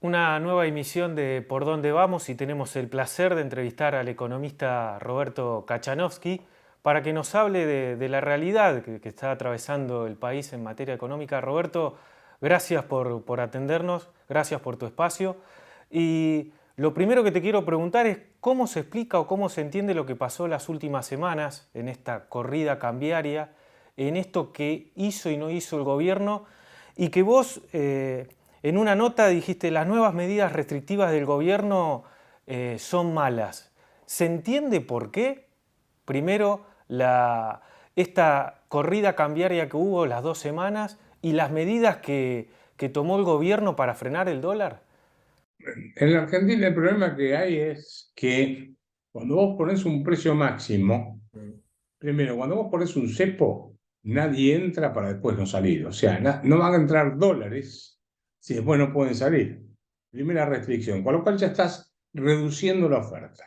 una nueva emisión de Por Dónde Vamos y tenemos el placer de entrevistar al economista Roberto Kachanovsky para que nos hable de la realidad que está atravesando el país en materia económica. Roberto, gracias por atendernos, gracias por tu espacio. Y lo primero que te quiero preguntar es cómo se explica o cómo se entiende lo que pasó las últimas semanas en esta corrida cambiaria, en esto que hizo y no hizo el gobierno y que vos en una nota dijiste las nuevas medidas restrictivas del gobierno son malas. ¿Se entiende por qué? Primero, esta corrida cambiaria que hubo las 2 semanas y las medidas que tomó el gobierno para frenar el dólar. En la Argentina el problema que hay es que cuando vos pones un precio máximo, primero, cuando vos pones un cepo, nadie entra para después no salir. O sea, no van a entrar dólares si después no pueden salir. Primera restricción, con lo cual ya estás reduciendo la oferta.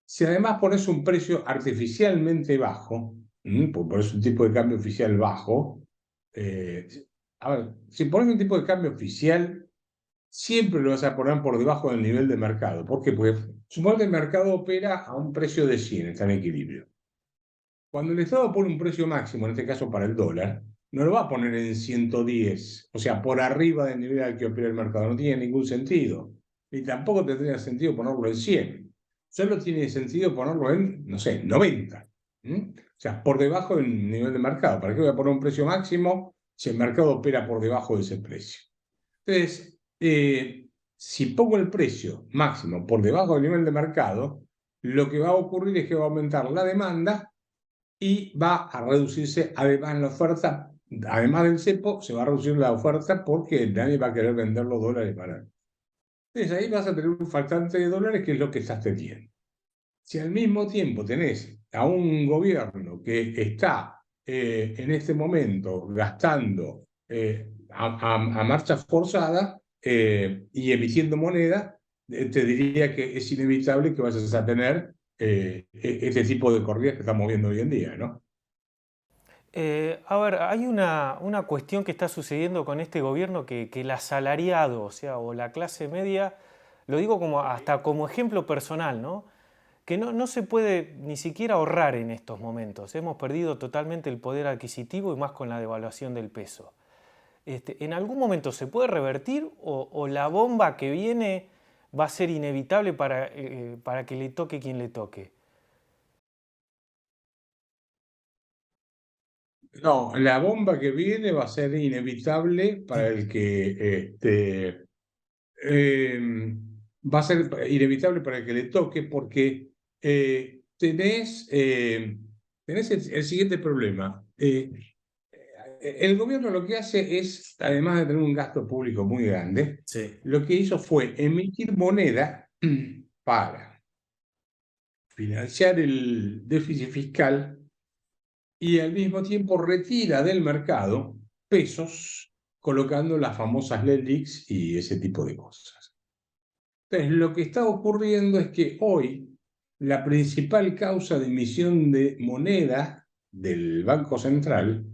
Si además pones un precio artificialmente bajo, porque pones un tipo de cambio oficial bajo, eh, a ver, si pones un tipo de cambio oficial siempre lo vas a poner por debajo del nivel de mercado. ¿Por qué? Porque supone que el mercado opera a un precio de 100, está en equilibrio. Cuando el Estado pone un precio máximo, en este caso para el dólar, no lo va a poner en 110, o sea, por arriba del nivel al que opera el mercado. No tiene ningún sentido. Y tampoco tendría sentido ponerlo en 100. Solo tiene sentido ponerlo en, no sé, 90. O sea, por debajo del nivel de mercado. ¿Para qué voy a poner un precio máximo si el mercado opera por debajo de ese precio? Entonces, si pongo el precio máximo por debajo del nivel de mercado, lo que va a ocurrir es que va a aumentar la demanda y va a reducirse además la oferta. Además del cepo, se va a reducir la oferta porque nadie va a querer vender los dólares para. Entonces ahí vas a tener un faltante de dólares que es lo que estás teniendo. Si al mismo tiempo tenés a un gobierno que está en este momento gastando a marcha forzada y emitiendo moneda, te diría que es inevitable que vayas a tener este tipo de corridas que estamos viendo hoy en día, ¿no? A ver, hay una cuestión que está sucediendo con este gobierno que el asalariado, o sea, o la clase media, lo digo como hasta como ejemplo personal, ¿no? Que no se puede ni siquiera ahorrar en estos momentos. Hemos perdido totalmente el poder adquisitivo y más con la devaluación del peso. ¿En algún momento se puede revertir o la bomba que viene va a ser inevitable para que le toque quien le toque? No, la bomba que viene va a ser inevitable para el que va a ser inevitable para el que le toque porque tenés el siguiente problema. El gobierno lo que hace es, además de tener un gasto público muy grande, Sí. lo que hizo fue emitir moneda para financiar el déficit fiscal y al mismo tiempo retira del mercado pesos colocando las famosas LELIQs y ese tipo de cosas. Entonces, lo que está ocurriendo es que hoy la principal causa de emisión de moneda del Banco Central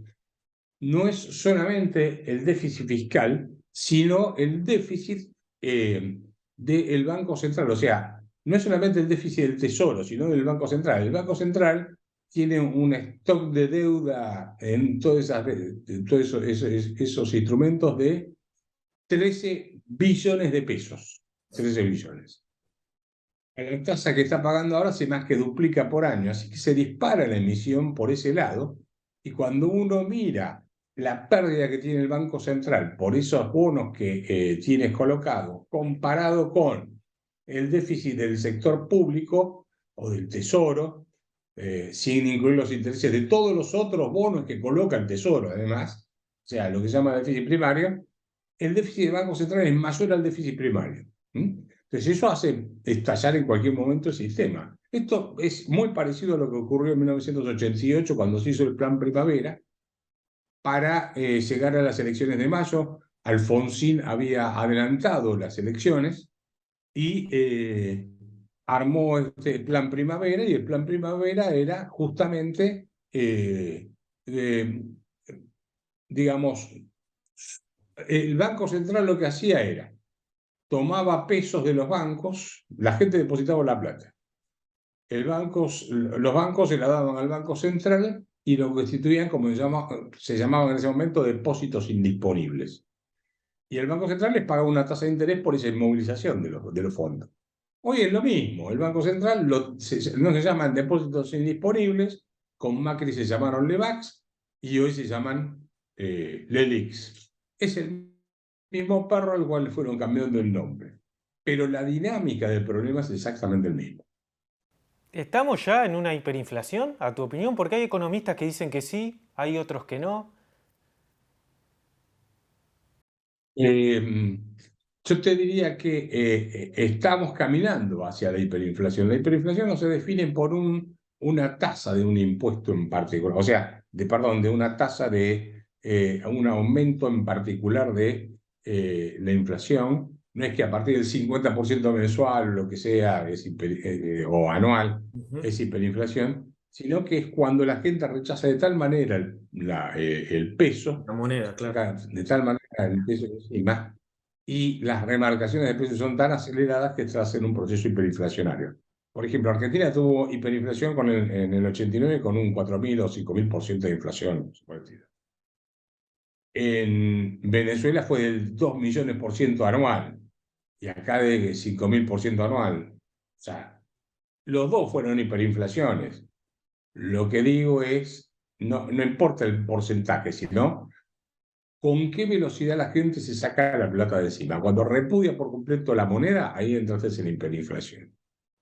no es solamente el déficit fiscal, sino el déficit del Banco Central. O sea, no es solamente el déficit del Tesoro, sino del Banco Central. El Banco Central tiene un stock de deuda en todos esos instrumentos de 13 billones de pesos. 13 billones. La tasa que está pagando ahora se más que duplica por año, así que se dispara la emisión por ese lado. Y cuando uno mira la pérdida que tiene el Banco Central por esos bonos que tienes colocados, comparado con el déficit del sector público o del Tesoro, sin incluir los intereses de todos los otros bonos que coloca el Tesoro, además, o sea, lo que se llama déficit primario, el déficit del Banco Central es mayor al déficit primario. Entonces eso hace estallar en cualquier momento el sistema. Esto es muy parecido a lo que ocurrió en 1988 cuando se hizo el Plan Primavera para llegar a las elecciones de mayo. Alfonsín había adelantado las elecciones y armó este Plan Primavera y el Plan Primavera era justamente, digamos, el Banco Central lo que hacía era tomaba pesos de los bancos, la gente depositaba la plata. Los bancos se la daban al Banco Central y lo constituían, como se llamaban en ese momento, depósitos indisponibles. Y el Banco Central les pagaba una tasa de interés por esa inmovilización de los fondos. Hoy es lo mismo, el Banco Central no se llaman depósitos indisponibles, con Macri se llamaron LEVAX y hoy se llaman LELIX. Es el mismo perro al cual le fueron cambiando el nombre, pero la dinámica del problema es exactamente el mismo. ¿Estamos ya en una hiperinflación, a tu opinión? Porque hay economistas que dicen que sí, hay otros que no. Eh, yo te diría que estamos caminando hacia la hiperinflación. La hiperinflación no se define por una tasa de un impuesto en particular, o sea, perdón, de una tasa de un aumento en particular de la inflación. No es que a partir del 50% mensual o lo que sea, o anual, Ujú. es hiperinflación, sino que es cuando la gente rechaza de tal manera el peso, La moneda, claro. saca de tal manera el peso encima, y las remarcaciones de precios son tan aceleradas que se hacen un proceso hiperinflacionario. Por ejemplo, Argentina tuvo hiperinflación en el 89 con un 4.000 o 5.000% de inflación. En Venezuela fue del 2 millones por ciento anual y acá de 5.000% anual. O sea, los dos fueron hiperinflaciones. Lo que digo es, no importa el porcentaje, sino con qué velocidad la gente se saca la plata de encima. Cuando repudia por completo la moneda, ahí entonces en hiperinflación.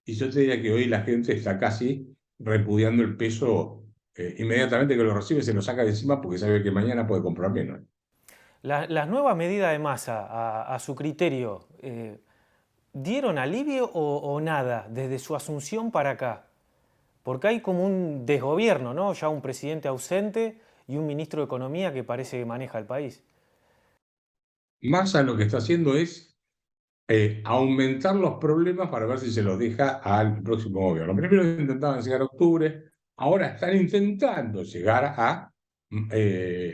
Y yo te diría que hoy la gente está casi repudiando el peso, inmediatamente que lo recibe se lo saca de encima porque sabe que mañana puede comprar menos. Las nuevas medidas de masa, a su criterio, ¿dieron alivio o nada desde su asunción para acá? Porque hay como un desgobierno, ¿no? Ya un presidente ausente y un ministro de Economía que parece que maneja el país. Massa lo que está haciendo es aumentar los problemas para ver si se los deja al próximo gobierno. Primero intentaban llegar a octubre, ahora están intentando llegar a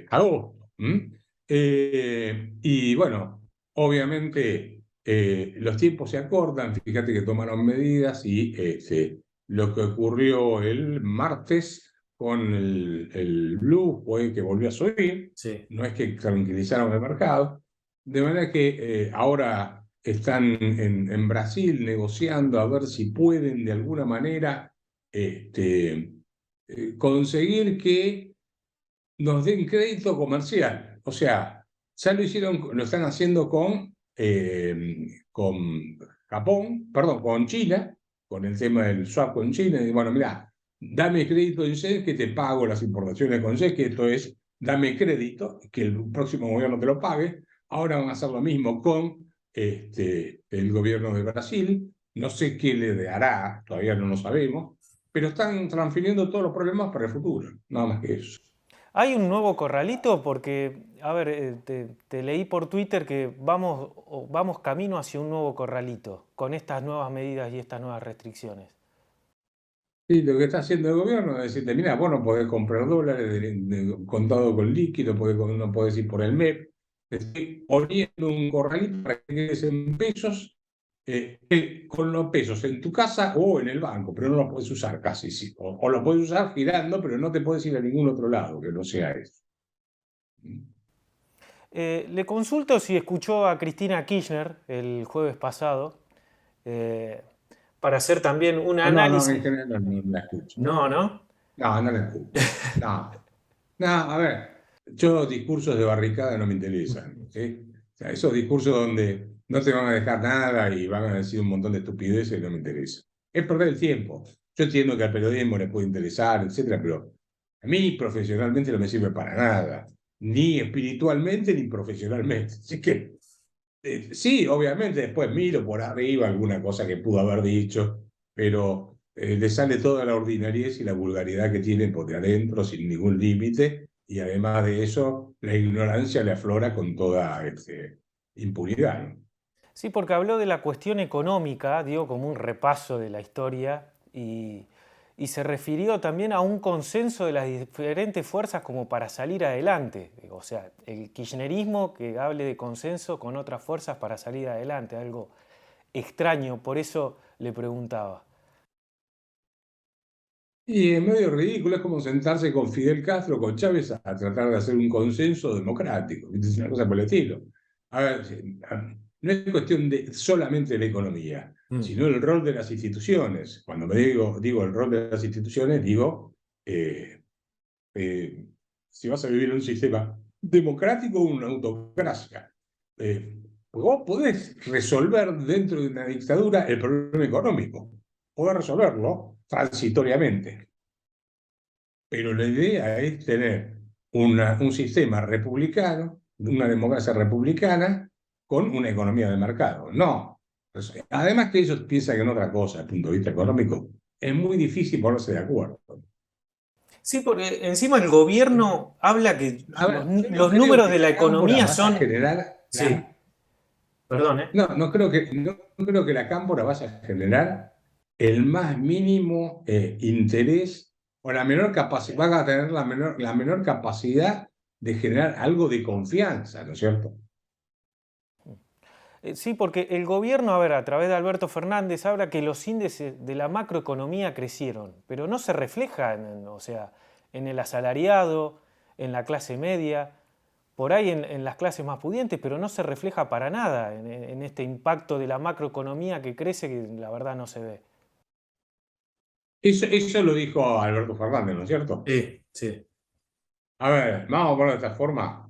agosto. Y bueno, obviamente los tiempos se acortan, fíjate que tomaron medidas y lo que ocurrió el martes con el Blue fue que volvió a subir, Sí. no es que tranquilizaron el mercado, de manera que ahora están en Brasil negociando a ver si pueden de alguna manera este, conseguir que nos den crédito comercial. O sea, ya lo hicieron, lo están haciendo con Japón, perdón, con China, con el tema del swap con China. Y bueno, mira, dame crédito en SED que te pago las importaciones con SED, que esto es, dame crédito, que el próximo gobierno te lo pague. Ahora van a hacer lo mismo con el gobierno de Brasil. No sé qué le hará, todavía no lo sabemos, pero están transfiriendo todos los problemas para el futuro, nada más que eso. ¿Hay un nuevo corralito? Porque, a ver, te leí por Twitter que vamos camino hacia un nuevo corralito con estas nuevas medidas y estas nuevas restricciones. Sí, lo que está haciendo el gobierno es decirte, mira, vos no podés comprar dólares contado con líquido, no podés ir por el MEP. Te estoy poniendo un corralito para que quedes en pesos, con los pesos en tu casa o en el banco, pero no los puedes usar casi, sí. O los puedes usar girando, pero no te puedes ir a ningún otro lado que no sea eso. Le consulto si escuchó a Cristina Kirchner el jueves pasado eh, para hacer también un No, no, no, en análisis. general no la escucho. No, ¿no? No, no la escucho. No. No, a ver, yo discursos de barricada no me interesan, ¿sí? O sea, esos discursos donde no te van a dejar nada y van a decir un montón de estupideces no me interesa. Es perder el tiempo. Yo entiendo que al periodismo le puede interesar, etcétera, pero a mí profesionalmente no me sirve para nada, ni espiritualmente ni profesionalmente. Así que sí, obviamente después miro por arriba alguna cosa que pudo haber dicho, pero le sale toda la ordinariez y la vulgaridad que tiene por de adentro sin ningún límite, y además de eso, la ignorancia le aflora con toda impunidad, ¿no? Sí, porque habló de la cuestión económica, digo, como un repaso de la historia y se refirió también a un consenso de las diferentes fuerzas como para salir adelante. O sea, el kirchnerismo que hable de consenso con otras fuerzas para salir adelante, algo extraño, por eso le preguntaba. Y es medio ridículo, es como sentarse con Fidel Castro, con Chávez, a tratar de hacer un consenso democrático, ¿viste? Es una cosa por el estilo. A ver, no es cuestión de solamente de la economía, sino el rol de las instituciones. Cuando digo el rol de las instituciones, digo, eh, eh, si vas a vivir en un sistema democrático o una autocracia. Pues vos podés resolver dentro de una dictadura el problema económico, podés resolverlo transitoriamente, pero la idea es tener un sistema republicano, una democracia republicana con una economía de mercado. No. Además que ellos piensan que en otra cosa, desde el punto de vista económico, es muy difícil ponerse de acuerdo. Sí, porque encima el gobierno habla que A ver, yo no los creo números que de la la cámpora economía vaya a son... generar Sí, perdón, ¿eh? no creo que la cámpora vaya a generar el más mínimo interés o la menor capacidad, van a tener la menor capacidad de generar algo de confianza, ¿no es cierto? Sí, porque el gobierno, a ver, a través de Alberto Fernández, habla que los índices de la macroeconomía crecieron, pero no se refleja o sea, en el asalariado, en la clase media, por ahí en las clases más pudientes, pero no se refleja para nada en este impacto de la macroeconomía que crece, que la verdad no se ve. Eso lo dijo Alberto Fernández, ¿no es cierto? Sí, sí. A ver, vamos a ponerlo de esta forma.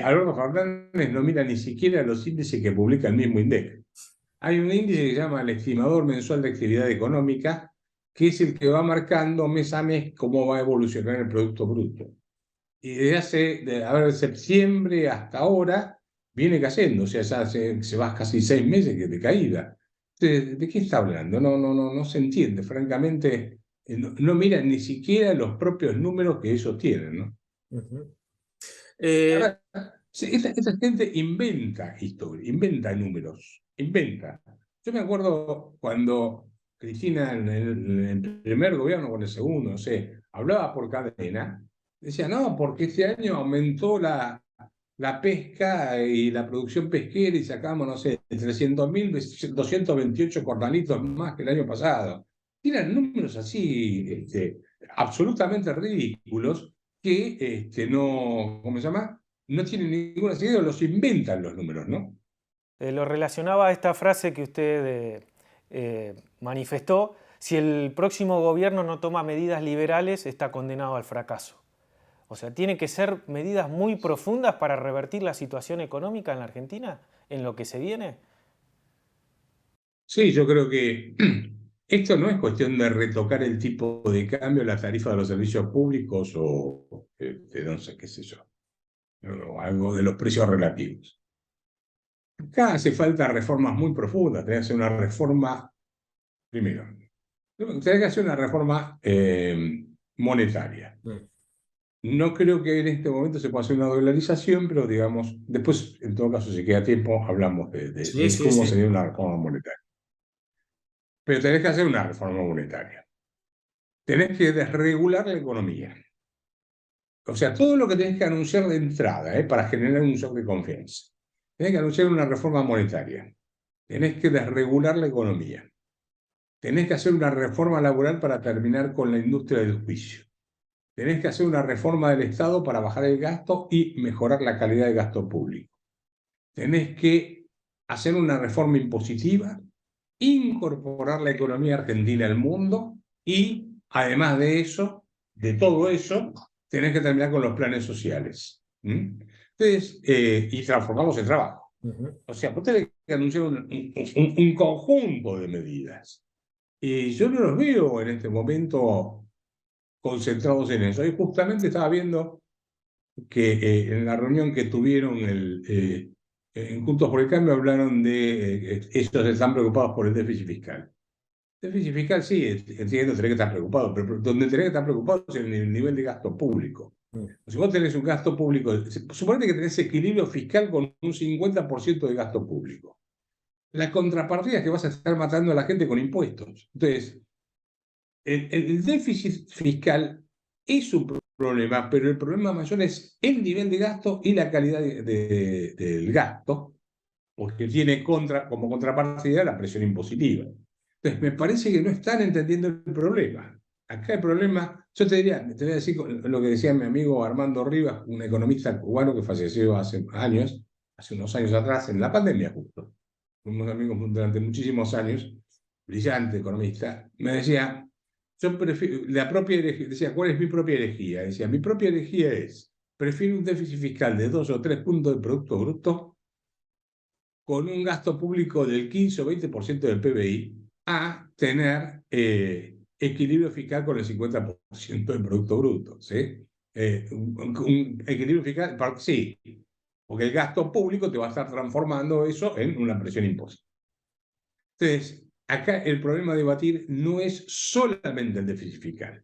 Alberto Fernández no mira ni siquiera los índices que publica el mismo INDEC. Hay un índice que se llama el estimador mensual de actividad económica, que es el que va marcando mes a mes cómo va a evolucionar el Producto Bruto. Y a ver, de septiembre hasta ahora, viene cayendo, o sea, ya se va casi 6 meses de caída. ¿De qué está hablando? No se entiende, francamente, no miran ni siquiera los propios números que ellos tienen, ¿no? Ujú. A Eh, ver, sí, esta gente inventa historia, inventa números, inventa. Yo me acuerdo cuando Cristina en el primer gobierno o en el segundo, no sé, hablaba por cadena, decía, no, porque este año aumentó la pesca y la producción pesquera y sacamos, no sé, 300.000, 228 cornalitos más que el año pasado. Tiran números así, absolutamente ridículos que no, ¿cómo se llama? No tienen ninguna sentido, los inventan los números, ¿no? lo relacionaba a esta frase que usted manifestó, si el próximo gobierno no toma medidas liberales, está condenado al fracaso. O sea, tiene que ser medidas muy profundas para revertir la situación económica en la Argentina, en lo que se viene. Sí, yo creo que esto no es cuestión de retocar el tipo de cambio, la tarifa de los servicios públicos o no sé qué sé yo, o algo de los precios relativos. Acá hace falta reformas muy profundas, tenés que hacer una reforma, primero, tenés que hacer una reforma monetaria. Mm. No creo que en este momento se pueda hacer una dolarización, pero digamos, después, en todo caso, si queda tiempo, hablamos Sí, de sí, cómo sí. sería una reforma monetaria. Pero tenés que hacer una reforma monetaria. Tenés que desregular la economía. O sea, todo lo que tenés que anunciar de entrada, para generar un shock de confianza. Tenés que anunciar una reforma monetaria. Tenés que desregular la economía. Tenés que hacer una reforma laboral para terminar con la industria del juicio. Tenés que hacer una reforma del Estado para bajar el gasto y mejorar la calidad del gasto público. Tenés que hacer una reforma impositiva, incorporar la economía argentina al mundo y, además de eso, de todo eso, tenés que terminar con los planes sociales. Entonces, y transformarlos en trabajo. Ujú. O sea, vos tenés que anunciar un conjunto de medidas. Y yo no los veo en este momento concentrados en eso. Y justamente estaba viendo que en la reunión que tuvieron en Juntos por el Cambio hablaron de ellos están preocupados por el déficit fiscal. Déficit fiscal sí, entiendo, tenés que estar preocupado, pero donde tenés que estar preocupado es en el nivel de gasto público. Mm. Si vos tenés un gasto público, suponete que tenés equilibrio fiscal con un 50% de gasto público. La contrapartida es que vas a estar matando a la gente con impuestos. Entonces, el déficit fiscal es un problema, pero el problema mayor es el nivel de gasto y la calidad del gasto, porque tiene como contrapartida la presión impositiva. Entonces, me parece que no están entendiendo el problema. Acá el problema, yo te voy a decir lo que decía mi amigo Armando Rivas, un economista cubano que falleció hace años, hace unos años atrás, en la pandemia justo. Fuimos amigos durante muchísimos años, brillante economista, me decía, yo prefiero, la propia herejía, decía, ¿cuál es mi propia herejía? Decía, mi propia herejía es, prefiero un déficit fiscal de 2 o 3 puntos del Producto Bruto con un gasto público del 15 o 20% del PBI a tener equilibrio fiscal con el 50% del Producto Bruto. ¿Sí? Un equilibrio fiscal, sí, porque el gasto público te va a estar transformando eso en una presión impositiva. Entonces, acá el problema a debatir no es solamente el déficit fiscal,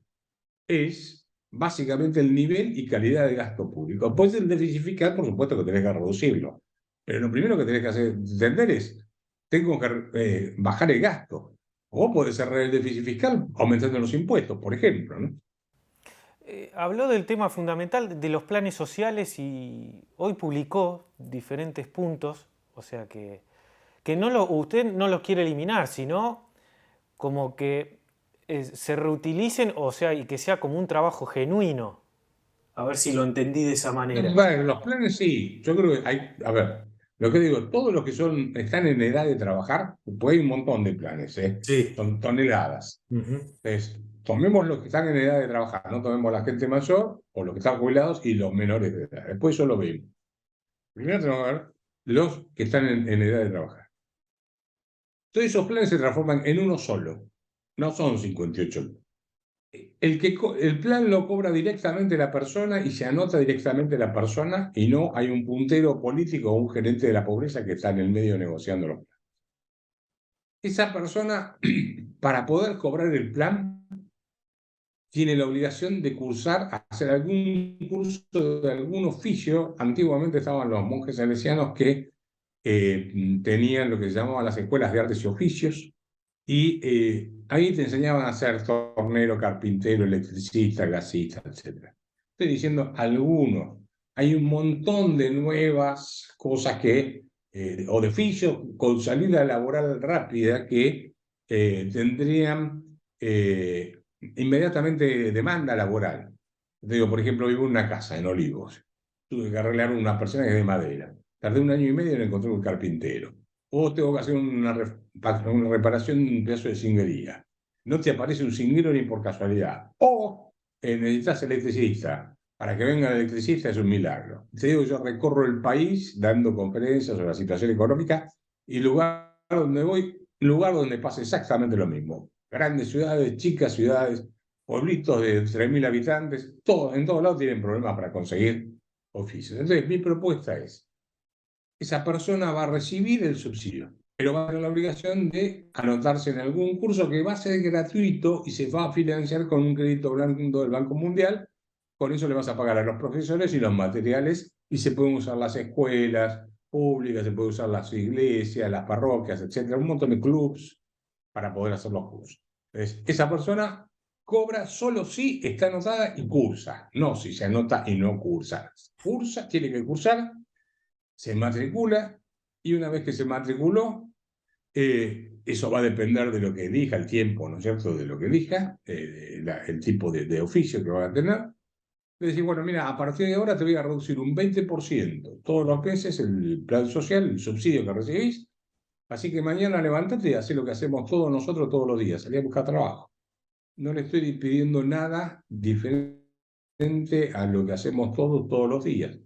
es básicamente el nivel y calidad de gasto público. Pues el déficit fiscal, por supuesto que tenés que reducirlo, pero lo primero que tenés que hacer, entender es, tengo que bajar el gasto. O podés cerrar el déficit fiscal aumentando los impuestos, por ejemplo, ¿no? Habló del tema fundamental de los planes sociales y hoy publicó diferentes puntos, o sea que usted no los quiere eliminar, sino como que se reutilicen, o sea, y que sea como un trabajo genuino. A ver si lo entendí de esa manera. Bueno, los planes sí, yo creo que hay, a ver, lo que digo, todos los que están en edad de trabajar, pues hay un montón de planes, Sí. son toneladas. Ujú. Entonces, tomemos los que están en edad de trabajar, no tomemos la gente mayor o los que están jubilados y los menores de edad. Después eso lo vemos. Primero tenemos que ver los que están en edad de trabajar. Todos esos planes se transforman en uno solo, no son 58. El plan lo cobra directamente la persona y se anota directamente la persona y no hay un puntero político o un gerente de la pobreza que está en el medio negociando los planes. Esa persona, para poder cobrar el plan, tiene la obligación de cursar, hacer algún curso de algún oficio. Antiguamente estaban los monjes salesianos que tenían lo que se llamaban las escuelas de artes y oficios, y ahí te enseñaban a ser tornero, carpintero, electricista, gasista, etc. Estoy diciendo algunos. Hay un montón de nuevas cosas o de oficios con salida laboral rápida que tendrían inmediatamente demanda laboral. Te digo, por ejemplo, vivo en una casa en Olivos. Tuve que arreglar una persona que es de madera. Tardé 1 año y medio en encontrar un carpintero. O tengo que hacer una reparación de un pedazo de cinguería. No te aparece un cinguero ni por casualidad. O necesitas electricista. Para que venga el electricista es un milagro. Te digo, yo recorro el país dando conferencias sobre la situación económica y lugar donde pasa exactamente lo mismo. Grandes ciudades, chicas ciudades, pueblitos de 3.000 habitantes, en todos lados tienen problemas para conseguir oficios. Entonces, mi propuesta es, esa persona va a recibir el subsidio, pero va a tener la obligación de anotarse en algún curso que va a ser gratuito y se va a financiar con un crédito blando del Banco Mundial. Con eso le vas a pagar a los profesores y los materiales y se pueden usar las escuelas públicas, se pueden usar las iglesias, las parroquias, etcétera, un montón de clubs para poder hacer los cursos. Entonces, esa persona cobra solo si está anotada y cursa, no si se anota y no cursa. Cursa, tiene que cursar, se matricula y una vez que se matriculó, eso va a depender de lo que elija, el tiempo, ¿no es cierto?, de lo que elija, el tipo de oficio que va a tener. Le decís, bueno, mira, a partir de ahora te voy a reducir un 20% todos los meses el plan social, el subsidio que recibís, así que mañana levántate y hacé lo que hacemos todos nosotros todos los días, salí a buscar trabajo. No le estoy pidiendo nada diferente a lo que hacemos todos los días.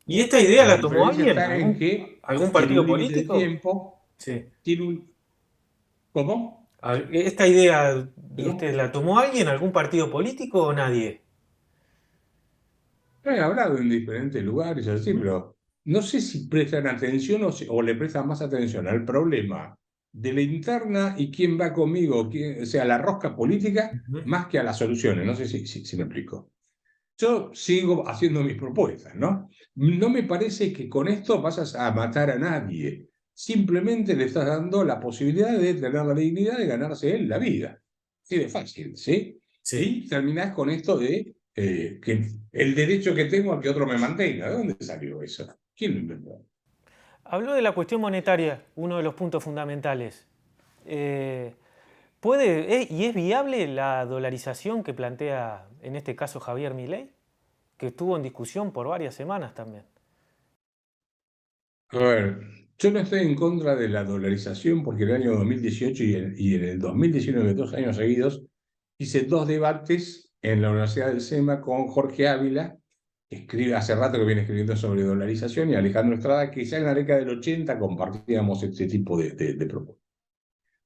¿Y esta idea La la tomó diferencia alguien? está en que ¿Algún tiene partido un límite de político? tiempo, Sí. tiene un... ¿Cómo? ¿Esta idea de ¿Perdón? usted la tomó alguien? ¿Algún partido político o nadie? He hablado en diferentes lugares, así, Ujú, pero no sé si prestan atención o le prestan más atención al problema de la interna y quién va conmigo, o sea, la rosca política, ujú. más que a las soluciones. No sé si me explico. Yo sigo haciendo mis propuestas, ¿no? No me parece que con esto vas a matar a nadie. Simplemente le estás dando la posibilidad de tener la dignidad de ganarse él la vida. así de fácil, ¿sí? Sí. Y terminás con esto de que el derecho que tengo a que otro me mantenga. ¿De dónde salió eso? ¿Quién lo inventó? Habló de la cuestión monetaria, uno de los puntos fundamentales. Eh, ¿Y es viable la dolarización que plantea en este caso Javier Milei? Que estuvo en discusión por varias semanas también. A ver, yo no estoy en contra de la dolarización porque en el año 2018 y en el 2019, 2 años seguidos, hice 2 debates en la Universidad del SEMA con Jorge Ávila, que escribe hace rato que viene escribiendo sobre dolarización, y Alejandro Estrada, que ya en la década del 80 compartíamos este tipo de propuestas.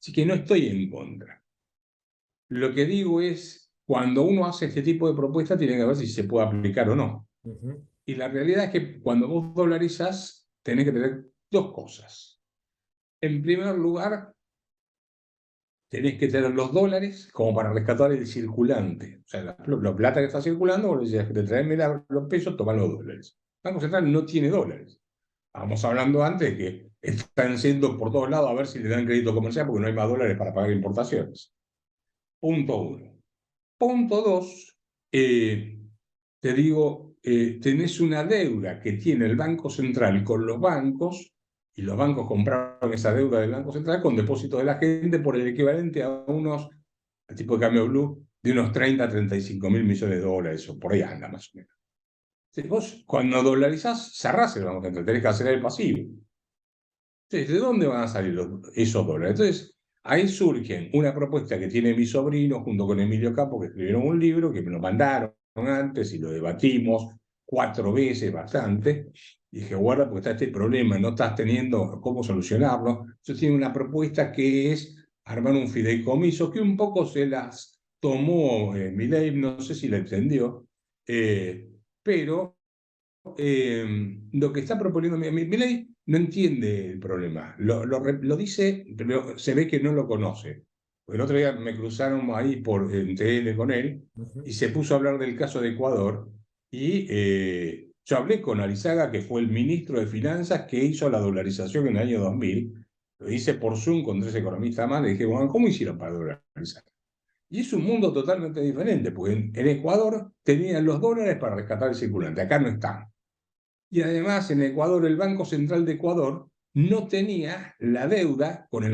Así que no estoy en contra. Lo que digo es, cuando uno hace este tipo de propuestas, tiene que ver si se puede aplicar o no. Ujú. Y la realidad es que cuando vos dolarizás, tenés que tener 2 cosas. En primer lugar, tenés que tener los dólares como para rescatar el circulante. O sea, la plata que está circulando, vos le decís, de traerme los pesos, toman los dólares. El Banco Central no tiene dólares. Estábamos hablando antes de que están siendo por todos lados a ver si le dan crédito comercial porque no hay más dólares para pagar importaciones. Punto uno. Punto dos, te digo, tenés una deuda que tiene el Banco Central con los bancos, y los bancos compraron esa deuda del Banco Central con depósitos de la gente por el equivalente a unos, el tipo de cambio blue, de unos 30 a 35 mil millones de dólares, o por ahí anda más o menos. Entonces, vos, cuando dolarizás, cerrás el Banco Central, tenés que hacer el pasivo. Entonces, ¿de dónde van a salir esos dólares? Entonces, ahí surge una propuesta que tiene mi sobrino junto con Emilio Campo, que escribieron un libro que me lo mandaron antes y lo debatimos 4 veces bastante. Y dije, guarda, porque está este problema, no estás teniendo cómo solucionarlo. Entonces, tiene una propuesta que es armar un fideicomiso que un poco se las tomó Milei, no sé si la entendió, eh, pero lo que está proponiendo Milei no entiende el problema. Lo dice, pero se ve que no lo conoce. El otro día me cruzaron ahí en TL con él Ujú. y se puso a hablar del caso de Ecuador. Y yo hablé con Alizaga, que fue el ministro de Finanzas que hizo la dolarización en el año 2000. Lo hice por Zoom con 3 economistas más. Le dije, bueno, ¿cómo hicieron para dolarizar? Y es un mundo totalmente diferente, porque en Ecuador tenían los dólares para rescatar el circulante, acá no están. Y además en Ecuador, el Banco Central de Ecuador no tenía la deuda con,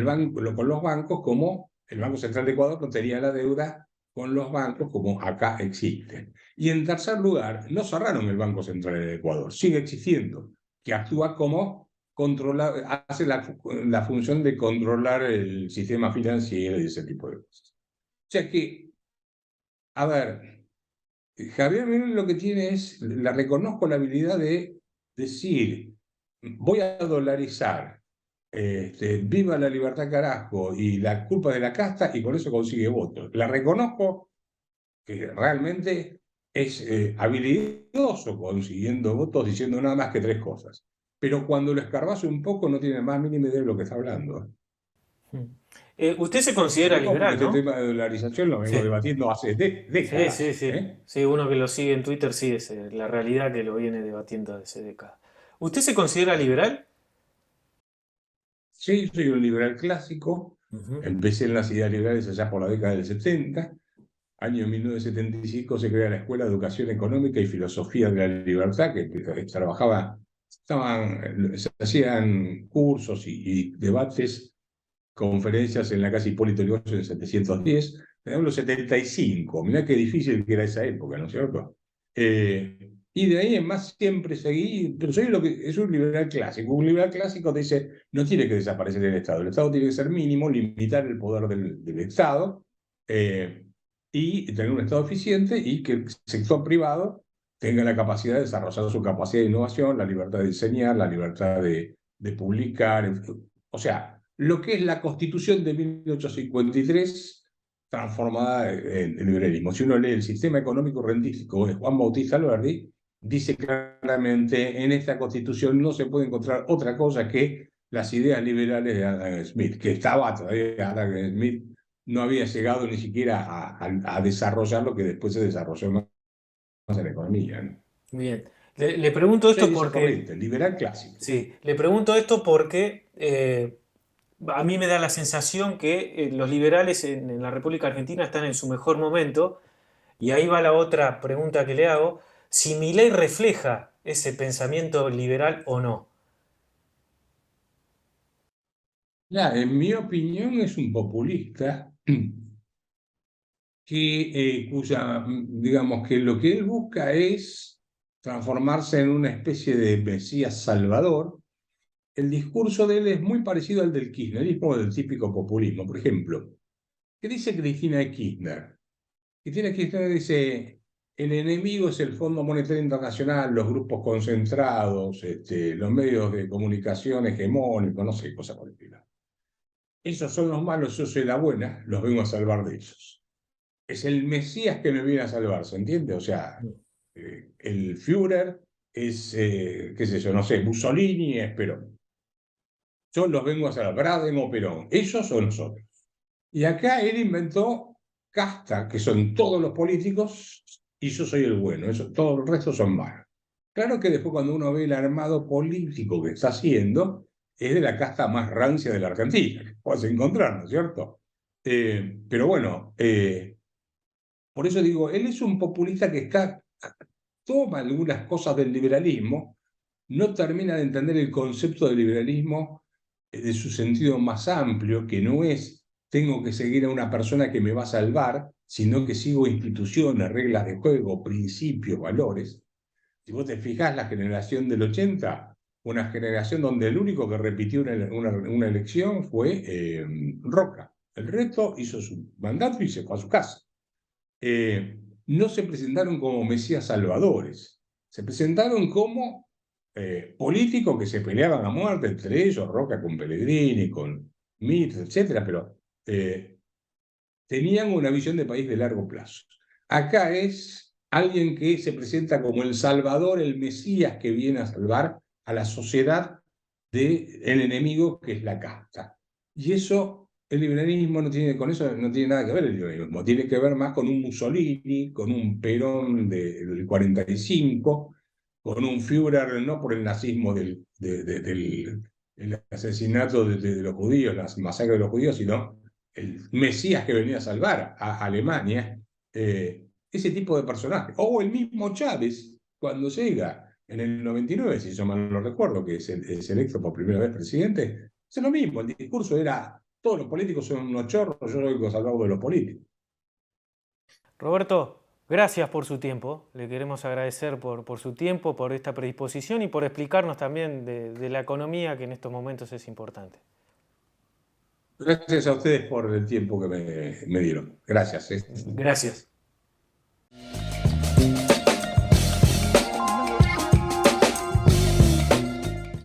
con los bancos como el Banco Central de Ecuador no tenía la deuda con los bancos como acá existe. Y en tercer lugar, no cerraron el Banco Central de Ecuador, sigue existiendo, que actúa como controlar, hace la función de controlar el sistema financiero y ese tipo de cosas. O sea que, a ver, Javier Milei lo que tiene es, la reconozco la habilidad de decir, voy a dolarizar, viva la libertad carajo y la culpa de la casta, y con eso consigue votos. La reconozco que realmente es habilidoso consiguiendo votos diciendo nada más que 3 cosas. Pero cuando lo escarbas un poco no tiene más mínima idea de lo que está hablando. Usted se Te considera digo porque liberal, este ¿no? tema de dolarización lo vengo Sí. debatiendo hace Sí, sí, décadas. sí. Sí, uno que lo sigue en Twitter, sí, es la realidad que lo viene debatiendo desde décadas. ¿Usted se considera liberal? Sí, soy un liberal clásico. Ujú. Empecé en las ideas liberales allá por la década del 70. Año 1975 se crea la Escuela de Educación Económica y Filosofía de la Libertad, que trabajaba, se hacían cursos y debates, conferencias en la casa Hipólito Yrigoyen en 710. En los 75, mirá qué difícil que era esa época, ¿no es cierto? Y de ahí en más siempre seguí, pero soy lo que es un liberal clásico. Un liberal clásico te dice, no tiene que desaparecer el Estado tiene que ser mínimo, limitar el poder del Estado, eh, y tener un Estado eficiente, y que el sector privado tenga la capacidad de desarrollar su capacidad de innovación, la libertad de diseñar, la libertad de publicar, o sea, lo que es la Constitución de 1853 transformada en liberalismo. Si uno lee el sistema económico rentístico de Juan Bautista Alberdi, dice claramente, en esta Constitución no se puede encontrar otra cosa que las ideas liberales de Adam Smith, que estaba todavía Adam Smith, no había llegado ni siquiera a desarrollar lo que después se desarrolló más en la economía, ¿no? Bien. Le pregunto esto Soy de esa porque, corriente, liberal clásico. sí, le pregunto esto porque A mí me da la sensación que los liberales en la República Argentina están en su mejor momento, y ahí va la otra pregunta que le hago, si Milei refleja ese pensamiento liberal o no. Ya, en mi opinión es un populista digamos, que lo que él busca es transformarse en una especie de Mesías Salvador. El discurso de él es muy parecido al del kirchnerismo o del típico populismo. Por ejemplo, ¿qué dice Cristina Kirchner? Cristina Kirchner dice, el enemigo es el Fondo Monetario Internacional, los grupos concentrados, los medios de comunicación hegemónicos, no sé, cosas por el estilo. Esos son los malos, yo soy la buena, los vengo a salvar de esos. Es el Mesías que me viene a salvar, ¿se entiende? O sea, el Führer es, qué sé yo, no sé, Mussolini es Perón. Yo los vengo a salvar, Braden o Perón. Ellos son nosotros. Y acá él inventó casta, que son todos los políticos, y yo soy el bueno, eso, todo el resto son malos. Claro que después cuando uno ve el armado político que está haciendo, es de la casta más rancia de la Argentina, que puedes encontrar, ¿no es cierto? Pero bueno, por eso digo, él es un populista que toma algunas cosas del liberalismo, no termina de entender el concepto del liberalismo de su sentido más amplio, que no es tengo que seguir a una persona que me va a salvar, sino que sigo instituciones, reglas de juego, principios, valores. Si vos te fijás, la generación del 80, una generación donde el único que repitió una elección fue Roca. El resto hizo su mandato y se fue a su casa. No se presentaron como mesías salvadores, se presentaron como políticos que se peleaban a muerte entre ellos, Roca con Pellegrini, con Mitre, etcétera, pero tenían una visión de país de largo plazo. Acá es alguien que se presenta como el salvador, el mesías que viene a salvar a la sociedad del enemigo que es la casta. Y eso, el liberalismo no tiene, con eso no tiene nada que ver el liberalismo, tiene que ver más con un Mussolini, con un Perón del 45, con un Führer, no por el nazismo del el asesinato de los judíos, la masacre de los judíos, sino el Mesías que venía a salvar a Alemania, ese tipo de personaje. O el mismo Chávez, cuando llega en el 99, si yo mal no recuerdo, que es electo por primera vez presidente, es lo mismo, el discurso era, todos los políticos son unos chorros, yo soy el salvador de los políticos. Roberto, gracias por su tiempo. Le queremos agradecer por su tiempo, por esta predisposición y por explicarnos también de la economía que en estos momentos es importante. Gracias a ustedes por el tiempo que me dieron. Gracias. Gracias.